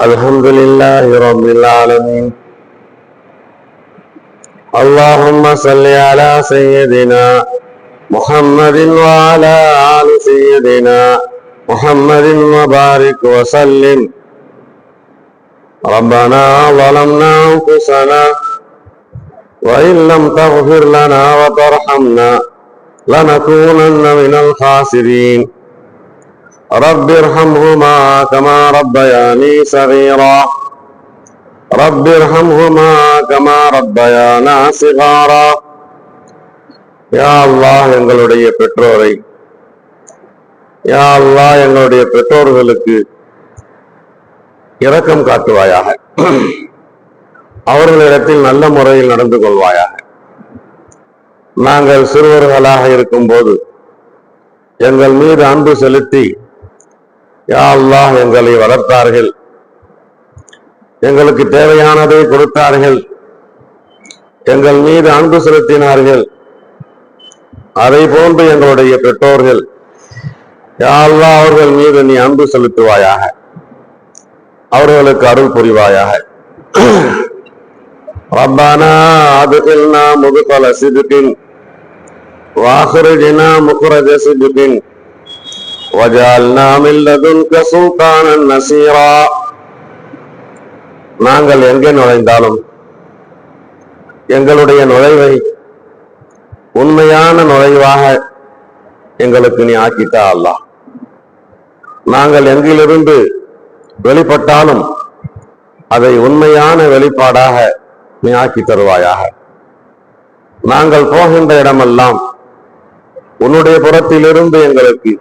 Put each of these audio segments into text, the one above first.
الحمد لله رب العالمين. اللهم صل على سيدنا محمد وعلى آل سيدنا محمد وبارك وسلم. ربنا ظلمنا أنفسنا وإن لم تغفر لنا وترحمنا لنكونن من الخاسرين. رب ارحمهما كما ربياني صغيرا. رب ارحمهما كما ربيانا صغارا. யா அல்லாஹ், எங்களுடைய பெற்றோரை, யா அல்லாஹ், எங்களுடைய பெற்றோர்களுக்கு இரக்கம் காட்டுவாயாக. அவர்களிடத்தில் நல்ல முறையில் நடந்து கொள்வாயாக. நாங்கள் சிறுவர்களாக இருக்கும் போது எங்கள் மீது அன்பு செலுத்தி யா அல்லாஹ் எங்களை வளர்த்தார்கள், எங்களுக்கு தேவையானதை கொடுத்தார்கள், எங்கள் மீது அன்பு செலுத்தினார்கள். அதை போன்று எங்களுடைய பெற்றோர்கள் யா அல்லாஹ் அவர்கள் மீது நீ அன்பு செலுத்துவாயாக, அவர்களுக்கு அருள் புரிவாயாக. ரப்பனா அதுகில்னா முதுகல சிதுகின் வாஹ்ரிஜ்னா முக்ரஜ சிதுகின் வஜஅல்னா மின் லதுன்க சுல்தானன் நஸீரா. நாங்கள் எங்கே நுழைந்தாலும் எங்களுடைய நுழைவை உண்மையான நுழைவாக எங்களுக்கு நீ ஆக்கித்தா அல்லாஹ். நாங்கள் எங்கிலிருந்து வெளிப்பட்டாலும் அதை உண்மையான வெளிப்பாடாக நீ ஆக்கி தருவாயாக. நாங்கள் போகின்ற இடமெல்லாம் உன்னுடைய புறத்திலிருந்து எங்களுக்கு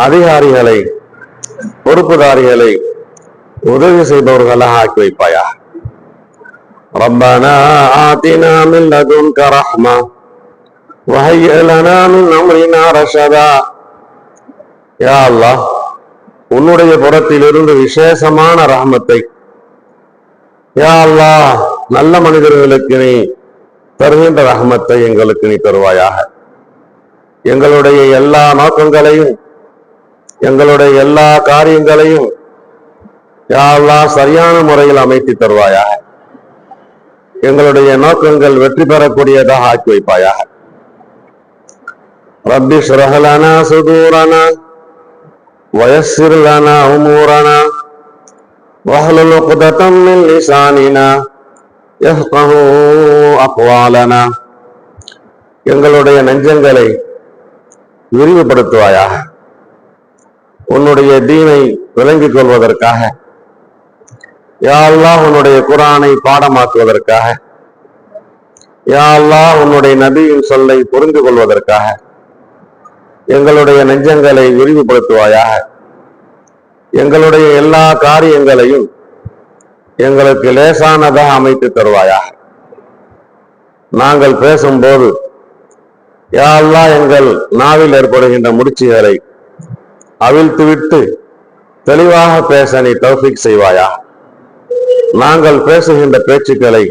அதிகாரிகளை, பொறுப்புதாரிகளை, உதவி செய்பவர்களாக ஆக்கி வைப்பாயாக. ரப்பனா ஆதினா மின் லதுன்க ரஹ்மா வஹய்யிஅ லனா மின் அம்ரினா ரஷதா. யா அல்லாஹ், உன்னுடைய புறத்திலிருந்து விசேஷமான ரஹ்மத்தை யா அல்லாஹ் நல்ல மனிதர்களுக்கு நீ தருகின்ற ரஹ்மத்தை எங்களுக்கு நீ தருவாயாக. எங்களுடைய எல்லா நோக்கங்களையும், எங்களுடைய எல்லா காரியங்களையும் யா அல்லாஹ் சரியான முறையில் அமைத்து தருவாயாக. எங்களுடைய நோக்கங்கள் வெற்றி பெறக்கூடியதாக ஆக்கி வைப்பாயாக. ரப்பி ஷ்ரஹ் லனா சுதூரனா வயஸ்ஸிர் லனா உமூரனா வஹ்லுல் உக்ததம் மின் லிசானினா யஃகஹு அக்வாலனா. எங்களுடைய நெஞ்சங்களை விரிவுபடுத்துவாயாக. உன்னுடைய தீனை விளங்கிக் கொள்வதற்காக யா அல்லாஹ், உன்னுடைய குர்ஆனை பாடமாக்குவதற்காக யா அல்லாஹ், உன்னுடைய நபியின் சொல்லை புரிந்து கொள்வதற்காக எங்களுடைய நெஞ்சங்களை விரிவுபடுத்துவாயாக. எங்களுடைய எல்லா காரியங்களையும் எங்களுக்கு லேசானதாக அமைத்து தருவாயாக. நாங்கள் பேசும்போது யா அல்லாஹ் எங்கள் நாவில் ஏற்படுகின்ற முடிச்சுகளை அவிழ்த்துவிட்டு தெளிவாக பேச நீ தௌஃபீக் செய்வாயா. நாங்கள் பேசுகின்ற பேச்சுக்களை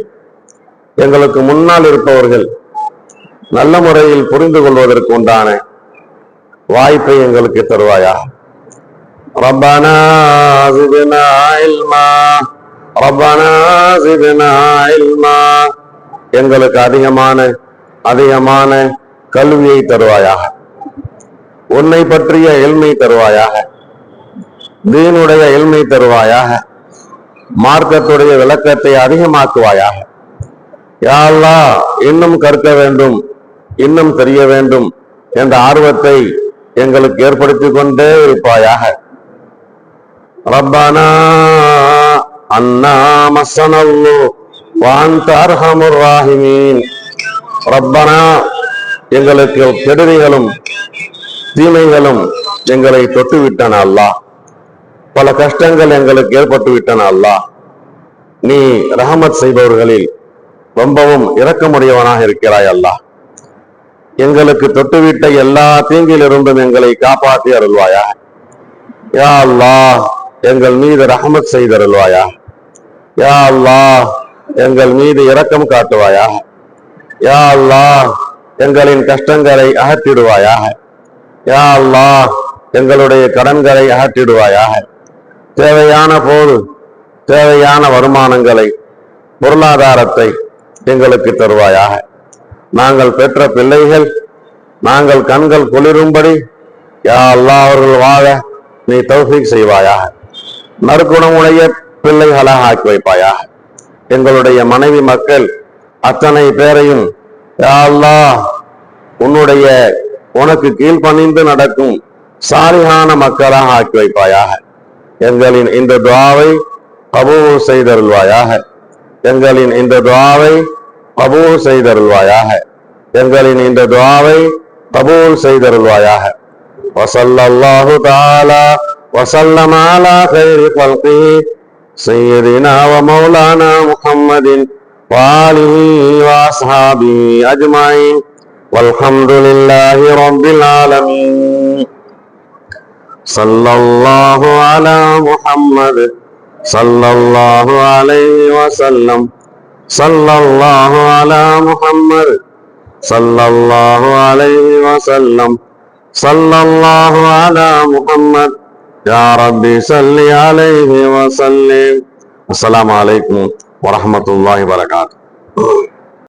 எங்களுக்கு முன்னால் இருப்பவர்கள் நல்ல முறையில் புரிந்து கொள்வதற்கு உண்டான வாய்ப்பை எங்களுக்கு தருவாயா. ரப்பனா ஸித்னா இல்மா, ரப்பனா ஸித்னா இல்மா. எங்களுக்கு அதிகமான கல்வியை தருவாயாக. உன்னை பற்றிய இல்மை தருவாயாக. தீனுடைய இல்மை தருவாயாக. மார்க்கத்துடைய விளக்கத்தை அதிகமாக்குவாயாக. யா அல்லாஹ், இன்னும் கற்க வேண்டும், இன்னும் தெரிய வேண்டும் என்ற ஆர்வத்தை எங்களுக்கு ஏற்படுத்திக் கொண்டே இருப்பாயாக. ரப்பனா அன்னா மஸ்ஸனல்லு வ அன்த அர்ஹமுர் ராஹிமீன். ரப்பனா, எங்களுக்கு கெடுதிகளும் தீமைகளும் எங்களை தொட்டு விட்டன அல்லாஹ். பல கஷ்டங்கள் எங்களுக்கு ஏற்பட்டு விட்டன அல்லாஹ். நீ ரஹமத் செய்பவர்களில் ரொம்பவும் இரக்கமுடையவனாக இருக்கிறாய் அல்லாஹ். எங்களுக்கு தொட்டுவிட்ட எல்லா தீங்கிலிருந்தும் எங்களை காப்பாற்றி அருள்வாயா. யா அல்லாஹ், எங்கள் மீது ரஹமத் செய்தருள்வாயா. யா அல்லாஹ், எங்கள் மீது இரக்கம் காட்டுவாயா. யா அல்லாஹ், எங்களின் கஷ்டங்களை அகற்றிடுவாயாக. யா அல்லாஹ், எங்களுடைய கடன்களை அகற்றிடுவாயாக. தேவையான போது தேவையான வருமானங்களை, பொருளாதாரத்தை எங்களுக்கு தருவாயாக. நாங்கள் பெற்ற பிள்ளைகள் நாங்கள் கண்கள் குளிரும்படி யா அல்லாஹ் அவர்கள் வாழ நீ தௌஃபீக் செய்வாயாக. நற்குணமுடைய பிள்ளைகளாக ஆக்கி வைப்பாயாக. எங்களுடைய மனைவி மக்கள் அத்தனை பேரையும் யா அல்லாஹ் உன்னுடைய உனக்கு கீழ்ப்பணிந்து நடக்கும் சாலிகான மக்களாக ஆக்கி வைப்பாயாக. எங்களின் இந்த துஆவை கபூல் செய்தருள்வாயாக. எங்களின் இந்த துஆவை கபூல் செய்தருள்வாயாக. எங்களின் இந்த துஆவை கபூல் செய்தருள்வாயாக. வஸல்லல்லாஹு தஆலா வஸல்லம அலா கைரி கல்கிஹி சய்யிதினா வ மௌலானா முஹம்மதின் வ ஆலிஹி வ அஸ்ஹாபிஹி அஜ்மஈன் வல்ஹம்துலில்லாஹி ரப்பில் ஆலமீன். ஸல்லல்லாஹு அலா முஹம்மத் ஸல்லல்லாஹு அலைஹி வஸல்லம். ஸல்லல்லாஹு அலா முஹம்மத் ஸல்லல்லாஹு அலைஹி வஸல்லம். ஸல்லல்லாஹு அலா முஹம்மத் யா ரப்பி ஸல்லி அலைஹி வஸல்லிம். அஸ்ஸலாமு அலைக்கும் வரஹ்மத்துல்லாஹி வபரகாத்துஹு.